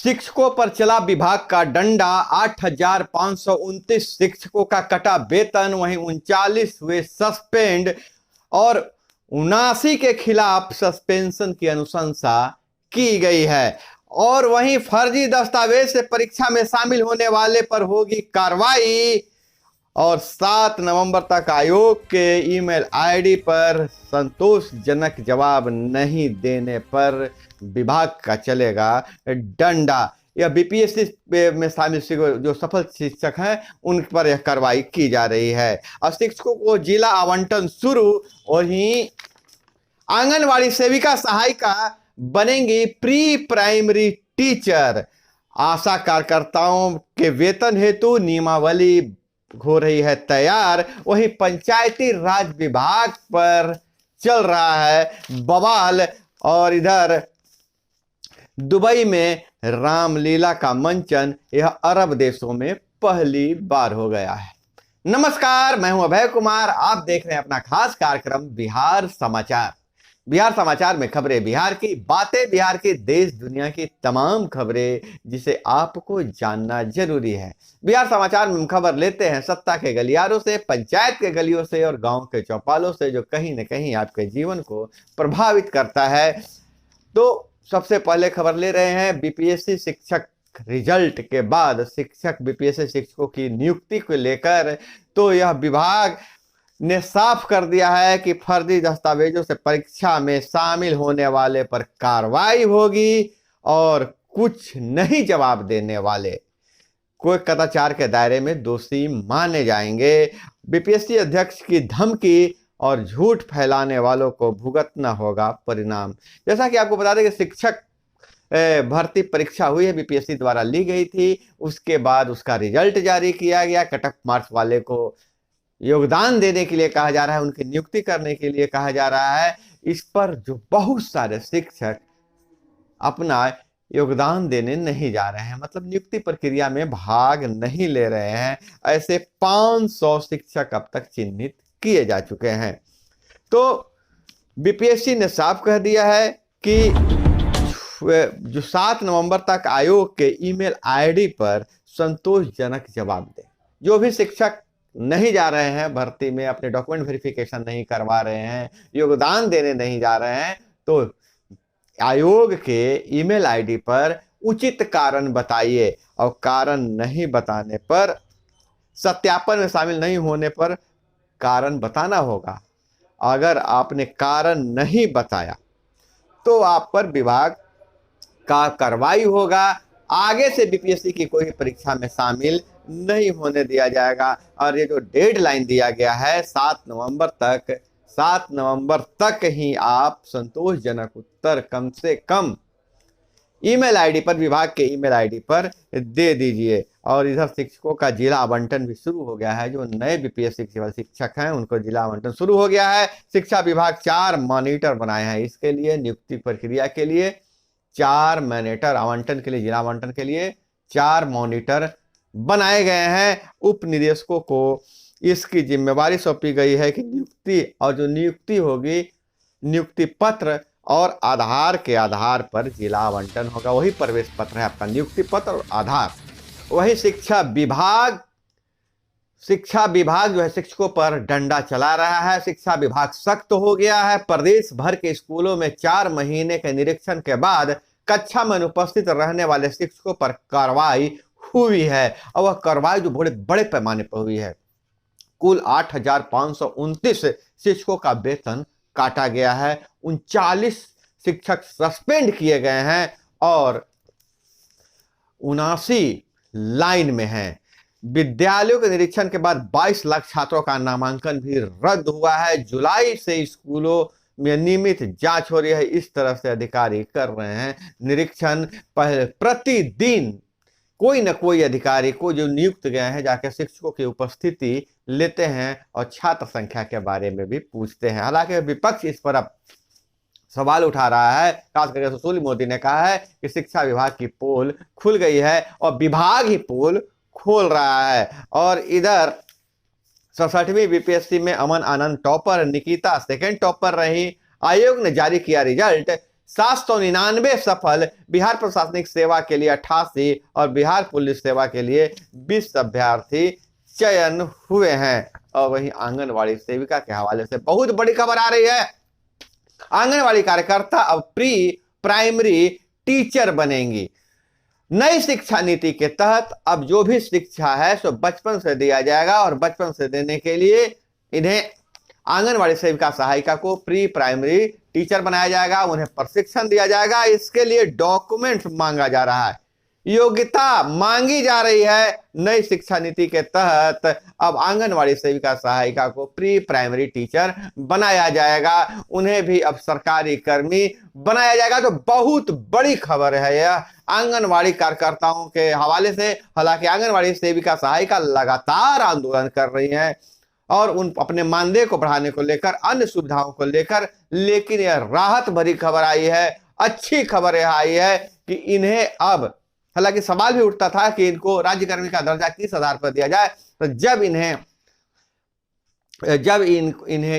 शिक्षकों पर चला विभाग का डंडा। 8,529 शिक्षकों का कटा वेतन, वहीं 39 हुए सस्पेंड और 79 के खिलाफ सस्पेंशन की अनुशंसा की गई है। और वहीं फर्जी दस्तावेज से परीक्षा में शामिल होने वाले पर होगी कार्रवाई। और 7 नवंबर तक आयोग के ईमेल आईडी पर संतोषजनक जवाब नहीं देने पर विभाग का चलेगा डंडा। यह बीपीएससी में शामिल जो सफल शिक्षक हैं उन पर यह कार्रवाई की जा रही है। अब शिक्षकों को जिला आवंटन शुरू। वहीं आंगनवाड़ी सेविका सहायिका बनेंगी प्री प्राइमरी टीचर। आशा कार्यकर्ताओं के वेतन हेतु नियमावली हो रही है तैयार। वहीं पंचायती राज विभाग पर चल रहा है बवाल। और इधर दुबई में रामलीला का मंचन यह अरब देशों में पहली बार हो गया है। नमस्कार, मैं हूं अभय कुमार। आप देख रहे हैं अपना खास कार्यक्रम बिहार समाचार। बिहार समाचार में खबरें बिहार की, बातें बिहार की, देश दुनिया की तमाम खबरें जिसे आपको जानना जरूरी है। बिहार समाचार में हम खबर लेते हैं सत्ता के गलियारों से, पंचायत के गलियों से और गांव के चौपालों से, जो कहीं न कहीं आपके जीवन को प्रभावित करता है। तो सबसे पहले खबर ले रहे हैं बीपीएससी शिक्षक रिजल्ट के बाद शिक्षक बीपीएससी शिक्षकों की नियुक्ति को लेकर। तो यह विभाग ने साफ कर दिया है कि फर्जी दस्तावेजों से परीक्षा में शामिल होने वाले पर कार्रवाई होगी और कुछ नहीं जवाब देने वाले कोई कदाचार के दायरे में दोषी माने जाएंगे। बीपीएससी अध्यक्ष की धमकी और झूठ फैलाने वालों को भुगतना होगा परिणाम। जैसा कि आपको बता दें कि शिक्षक भर्ती परीक्षा हुई है, बीपीएससी द्वारा ली गई थी। उसके बाद उसका रिजल्ट जारी किया गया। कट ऑफ मार्क्स वाले को योगदान देने के लिए कहा जा रहा है, उनकी नियुक्ति करने के लिए कहा जा रहा है। इस पर जो बहुत सारे शिक्षक अपना योगदान देने नहीं जा रहे हैं, मतलब नियुक्ति प्रक्रिया में भाग नहीं ले रहे हैं। ऐसे 500 शिक्षक अब तक चिन्हित किए जा चुके हैं। तो बीपीएससी ने साफ कह दिया है कि जो 7 नवंबर तक आयोग के ईमेल आईडी पर संतोषजनक जवाब दें। जो भी शिक्षक नहीं जा रहे हैं भर्ती में, अपने डॉक्यूमेंट वेरिफिकेशन नहीं करवा रहे हैं, योगदान देने नहीं जा रहे हैं, तो आयोग के ईमेल आईडी पर उचित कारण बताइए। और कारण नहीं बताने पर, सत्यापन में शामिल नहीं होने पर कारण बताना होगा। अगर आपने कारण नहीं बताया तो आप पर विभाग का कार्रवाई होगा। आगे से बीपीएससी की कोई परीक्षा में शामिल नहीं होने दिया जाएगा। और ये जो डेडलाइन दिया गया है 7 नवंबर तक ही आप संतोषजनक उत्तर कम से कम ईमेल आईडी पर, विभाग के ईमेल आईडी पर दे दीजिए। और इधर शिक्षकों का जिला आवंटन भी शुरू हो गया है। जो नए बीपीएससी शिक्षक हैं उनको जिला आवंटन शुरू हो गया है। शिक्षा विभाग 4 मॉनिटर बनाए हैं। इसके लिए नियुक्ति प्रक्रिया के लिए 4 मॉनिटर, आवंटन के लिए, जिला आवंटन के लिए 4 मॉनिटर बनाए गए हैं। उप निदेशकों को इसकी जिम्मेवारी सौंपी गई है कि नियुक्ति, और जो नियुक्ति होगी, नियुक्ति पत्र और आधार के आधार पर जिला आवंटन होगा। वही प्रवेश पत्र है आपका, नियुक्ति पत्र और आधार। वही शिक्षा विभाग जो है शिक्षकों पर डंडा चला रहा है। शिक्षा विभाग सख्त हो गया है। प्रदेश भर के स्कूलों में 4 महीने के निरीक्षण के बाद कक्षा में अनुपस्थित रहने वाले शिक्षकों पर कार्रवाई हुई है। और वह कार्रवाई जो बड़े बड़े पैमाने पर हुई है। कुल 8,529 शिक्षकों का वेतन काटा गया है। 39 शिक्षक सस्पेंड किए गए हैं और 79 लाइन में हैं। विद्यालयों के निरीक्षण के बाद 22 लाख छात्रों का नामांकन भी रद्द हुआ है। जुलाई से स्कूलों में नियमित जांच हो रही है। इस तरह से अधिकारी कर रहे हैं निरीक्षण। पहले प्रतिदिन कोई न कोई अधिकारी को जो नियुक्त गए हैं जाकर शिक्षकों की उपस्थिति लेते हैं और छात्र संख्या के बारे में भी पूछते हैं। हालांकि विपक्ष इस पर अब सवाल उठा रहा है। खास करके सुशील मोदी ने कहा है कि शिक्षा विभाग की पोल खुल गई है और विभाग ही पोल खोल रहा है। और इधर 67वीं बीपीएससी में Aman Anand topper, Nikita second topper रही। आयोग ने जारी किया रिजल्ट। 799 सफल, बिहार प्रशासनिक सेवा के लिए 88 और बिहार पुलिस सेवा के लिए 20 अभ्यर्थी चयन हुए हैं। और वहीं आंगनवाड़ी सेविका के हवाले से बहुत बड़ी खबर आ रही है। आंगनवाड़ी कार्यकर्ता अब प्री प्राइमरी टीचर बनेंगी। नई शिक्षा नीति के तहत अब जो भी शिक्षा है सो बचपन से दिया जाएगा और बचपन से देने के लिए इन्हें आंगनवाड़ी सेविका सहायिका को प्री प्राइमरी टीचर बनाया जाएगा, उन्हें प्रशिक्षण दिया जाएगा। इसके लिए डॉक्यूमेंट्स मांगा जा रहा है, योग्यता मांगी जा रही है। नई शिक्षा नीति के तहत अब आंगनवाड़ी सेविका सहायिका को प्री प्राइमरी टीचर बनाया जाएगा, उन्हें भी अब सरकारी कर्मी बनाया जाएगा। तो बहुत बड़ी खबर है यह आंगनवाड़ी कार्यकर्ताओं के हवाले से। हालांकि आंगनवाड़ी सेविका सहायिका लगातार आंदोलन कर रही हैं और उन अपने मानदेय को बढ़ाने को लेकर, अन्य सुविधाओं को लेकर, लेकिन यह राहत भरी खबर आई है, अच्छी खबर यह आई है कि इन्हें अब, हालांकि सवाल भी उठता था कि इनको राज्यकर्मी का दर्जा किस आधार पर दिया जाए, तो जब इन्हें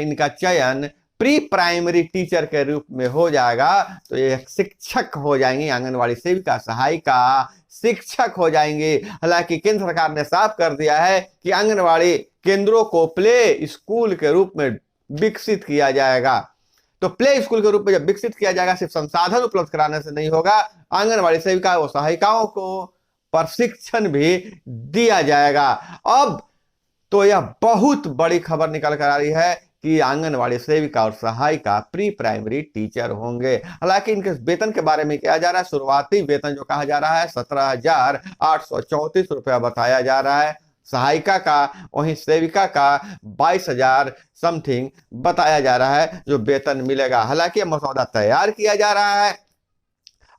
इनका चयन प्री प्राइमरी टीचर के रूप में हो जाएगा तो ये शिक्षक हो जाएंगी। आंगनवाड़ी सेविका सहायिका शिक्षक हो जाएंगे। हालांकि केंद्र सरकार ने साफ कर दिया है कि आंगनवाड़ी केंद्रों को प्ले स्कूल के रूप में विकसित किया जाएगा। तो प्ले स्कूल के रूप में जब विकसित किया जाएगा, सिर्फ संसाधन उपलब्ध कराने से नहीं होगा, आंगनवाड़ी सेविका और सहायिकाओं को प्रशिक्षण भी दिया जाएगा। अब तो यह बहुत बड़ी खबर निकल कर आ रही है कि आंगनवाड़ी सेविका और सहायिका प्री प्राइमरी टीचर होंगे। हालांकि इनके वेतन के बारे में क्या जा रहा है, शुरुआती वेतन जो कहा जा रहा है 17,834 रुपया बताया जा रहा है सहायिका का, वहीं सेविका का 22,000 समथिंग बताया जा रहा है जो वेतन मिलेगा। हालांकि मसौदा तैयार किया जा रहा है,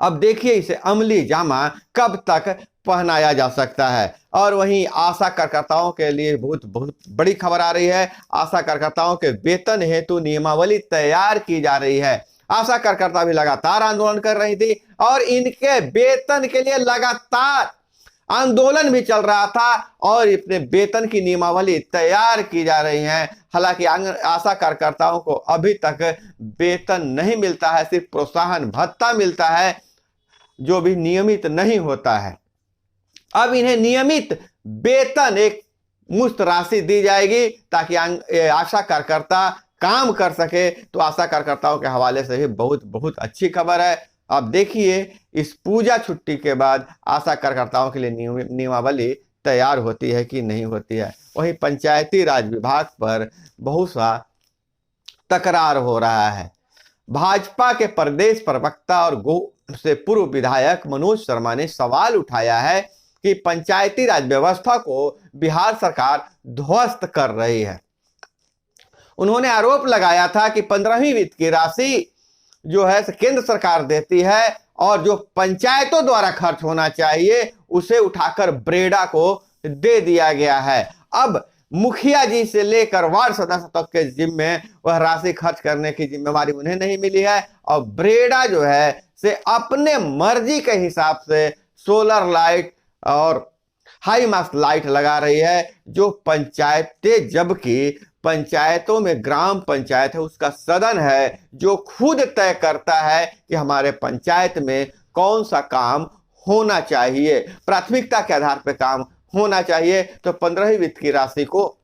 अब देखिए इसे अमली जामा कब तक पहनाया जा सकता है। और वहीं आशा कार्यकर्ताओं के लिए बहुत बड़ी खबर आ रही है। आशा कार्यकर्ताओं के वेतन हेतु नियमावली तैयार की जा रही है। आशा कार्यकर्ता भी लगातार आंदोलन कर रही थी और इनके वेतन के लिए लगातार आंदोलन भी चल रहा था और अपने वेतन की नियमावली तैयार की जा रही है। हालांकि आशा कार्यकर्ताओं को अभी तक वेतन नहीं मिलता है, सिर्फ प्रोत्साहन भत्ता मिलता है जो भी नियमित नहीं होता है। अब इन्हें नियमित वेतन एक मुश्त राशि दी जाएगी ताकि आशा कार्यकर्ता काम कर सके। तो आशा कार्यकर्ताओं के हवाले से भी बहुत अच्छी खबर है। अब देखिए इस पूजा छुट्टी के बाद आशा कार्यकर्ताओं के लिए नियमावली तैयार होती है कि नहीं होती है। वहीं पंचायती राज विभाग पर बहुत सा तकरार हो रहा है। भाजपा के प्रदेश प्रवक्ता और गो से पूर्व विधायक मनोज शर्मा ने सवाल उठाया है कि पंचायती राज व्यवस्था को बिहार सरकार ध्वस्त कर रही है। उन्होंने आरोप लगाया था कि 15वीं वित्त की राशि जो है केंद्र सरकार देती है और जो पंचायतों द्वारा खर्च होना चाहिए उसे उठाकर ब्रेडा को दे दिया गया है। अब मुखिया जी से लेकर वार्ड सदस्य तक के जिम्मे वह राशि खर्च करने की जिम्मेवारी उन्हें नहीं मिली है और ब्रेडा जो है से अपने मर्जी के हिसाब से सोलर लाइट और हाई मास्ट लाइट लगा रही है जो पंचायतें, जबकि पंचायतों में ग्राम पंचायत है, उसका सदन है जो खुद तय करता है कि हमारे पंचायत में कौन सा काम होना चाहिए, प्राथमिकता के आधार पर काम होना चाहिए। तो 15वीं वित्त की राशि को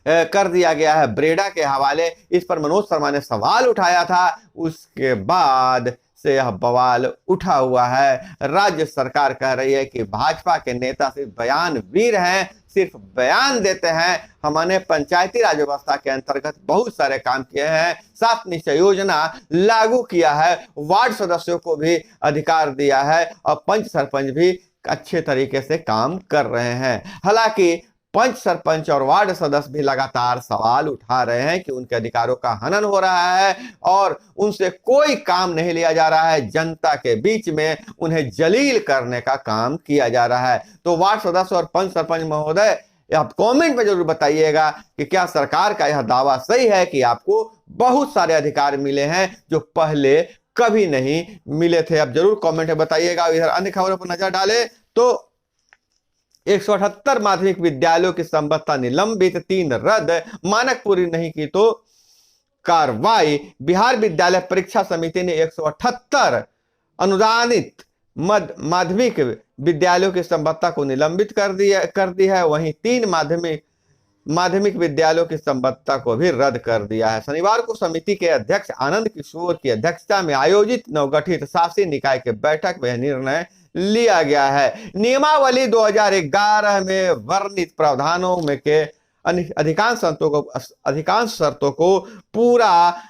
कर दिया गया है ब्रेडा के हवाले। इस पर मनोज शर्मा ने सवाल उठाया था, उसके बाद से यह बवाल उठा हुआ है। राज्य सरकार कह रही है कि भाजपा के नेता सिर्फ बयानवीर हैं, सिर्फ बयान देते हैं। हमने पंचायती राज व्यवस्था के अंतर्गत बहुत सारे काम किए हैं, 7 निश्चय योजना लागू किया है, वार्ड सदस्यों को भी अधिकार दिया है और पंच सरपंच भी अच्छे तरीके से काम कर रहे हैं। हालांकि पंच सरपंच और वार्ड सदस्य भी लगातार सवाल उठा रहे हैं कि उनके अधिकारों का हनन हो रहा है और उनसे कोई काम नहीं लिया जा रहा है, जनता के बीच में उन्हें जलील करने का काम किया जा रहा है। तो वार्ड सदस्य और पंच सरपंच महोदय आप कमेंट में जरूर बताइएगा कि क्या सरकार का यह दावा सही है कि आपको बहुत सारे अधिकार मिले हैं जो पहले कभी नहीं मिले थे। अब जरूर कमेंट में बताइएगा। इधर अन्य खबरों पर नजर डालें तो 178 माध्यमिक विद्यालयों की संबद्धता निलंबित, 3 रद्द, मानक पूरी नहीं की तो कार्रवाई। बिहार विद्यालय परीक्षा समिति ने 178 अनुदानित माध्यमिक विद्यालयों की संबद्धता को निलंबित कर दी है। वहीं 3 माध्यमिक विद्यालयों की संबद्धता को भी रद्द कर दिया है। शनिवार को समिति के अध्यक्ष आनंद किशोर की अध्यक्षता में आयोजित नवगठित शासी निकाय की बैठक में यह निर्णय लिया गया है। नियमावली 2011 में वर्णित प्रावधानों में के अधिकांश शर्तों को पूरा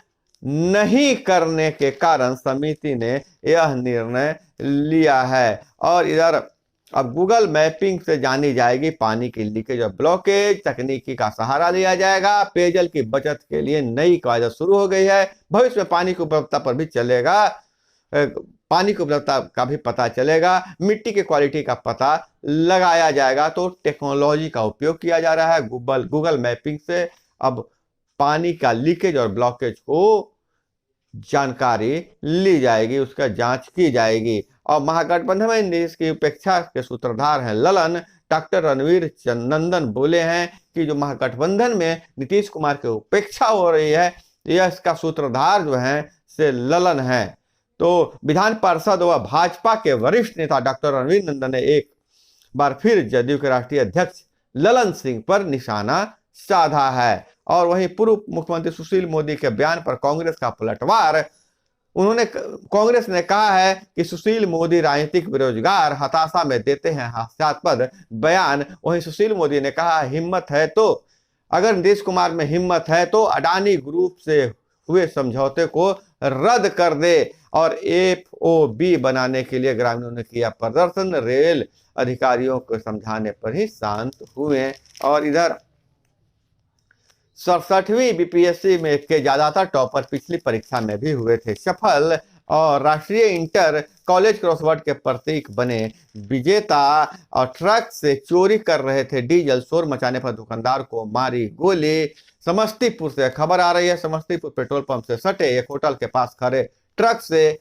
नहीं करने के कारण समिति ने यह निर्णय लिया है। और इधर अब गूगल मैपिंग से जानी जाएगी पानी की लीकेज और ब्लॉकेज, तकनीकी का सहारा लिया जाएगा। पेयजल की बचत के लिए नई कवायद शुरू हो गई है। भविष्य में पानी की उपलब्धता पर भी चलेगा, पानी की उपलब्धता का भी पता चलेगा, मिट्टी की क्वालिटी का पता लगाया जाएगा। तो टेक्नोलॉजी का उपयोग किया जा रहा है। गूगल मैपिंग से अब पानी का लीकेज और ब्लॉकेज को जानकारी ली जाएगी, उसका जांच की जाएगी। और महागठबंधन में नीतीश की उपेक्षा के सूत्रधार हैं ललन। डॉक्टर रणवीर नंदन बोले हैं कि जो महागठबंधन में नीतीश कुमार की उपेक्षा हो रही है, यह इसका सूत्रधार जो है से ललन है। तो विधान पार्षद व भाजपा के वरिष्ठ नेता डॉक्टर रणवीर नंदन ने एक बार फिर जदयू के राष्ट्रीय अध्यक्ष ललन सिंह पर निशाना साधा है। और वहीं पूर्व मुख्यमंत्री सुशील मोदी के बयान पर कांग्रेस का पलटवार। कांग्रेस ने कहा है कि सुशील मोदी राजनीतिक बेरोजगार हताशा में देते हैं हास्यास्पद बयान। वहीं सुशील मोदी ने कहा, हिम्मत है तो, अगर नीतीश कुमार में हिम्मत है तो अडानी ग्रुप से हुए समझौते को रद्द कर दे। और FOB बनाने के लिए ग्रामीणों ने किया प्रदर्शन, रेल अधिकारियों को समझाने पर ही शांत हुए। और इधर 67वीं BPSC में के ज्यादातर टॉपर पिछली परीक्षा में भी हुए थे सफल। और राष्ट्रीय इंटर कॉलेज क्रॉसवर्ड के प्रतीक बने विजेता और ट्रक से चोरी कर रहे थे डीजल, शोर मचाने पर दुकानदार को मारी गोली। समस्तीपुर से खबर आ रही है। समस्तीपुर पेट्रोल पंप से सटे एक होटल के पास खड़े ट्रक से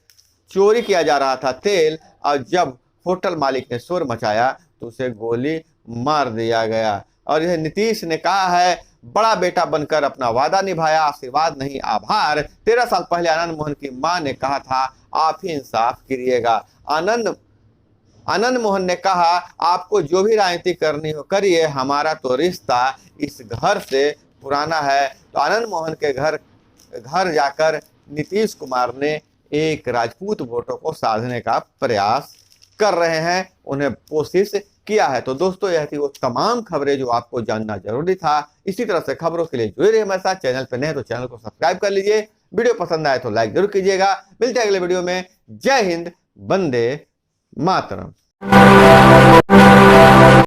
चोरी किया जा रहा था तेल, और जब होटल मालिक ने शोर मचाया तो उसे गोली मार दिया गया। और यह नीतीश ने कहा है, बड़ा बेटा बनकर अपना वादा निभाया, आशीर्वाद नहीं आभार। 13 साल पहले आनंद मोहन की मां ने कहा था, आप ही इंसाफ करिएगा। आनंद मोहन ने कहा, आपको जो भी राजनीति करनी हो करिए, हमारा तो रिश्ता इस घर से पुराना है। तो आनंद मोहन के घर जाकर नीतीश कुमार ने एक राजपूत वोटों को साधने का प्रयास कर रहे हैं, उन्हें कोशिश किया है। तो दोस्तों, यह थी वो तमाम खबरें जो आपको जानना जरूरी था। इसी तरह से खबरों के लिए जुड़े रहिए हमारे साथ। चैनल पर नए हैं तो चैनल को सब्सक्राइब कर लीजिए। वीडियो पसंद आए तो लाइक जरूर कीजिएगा। मिलते हैं अगले वीडियो में। जय हिंद, वंदे मातरम।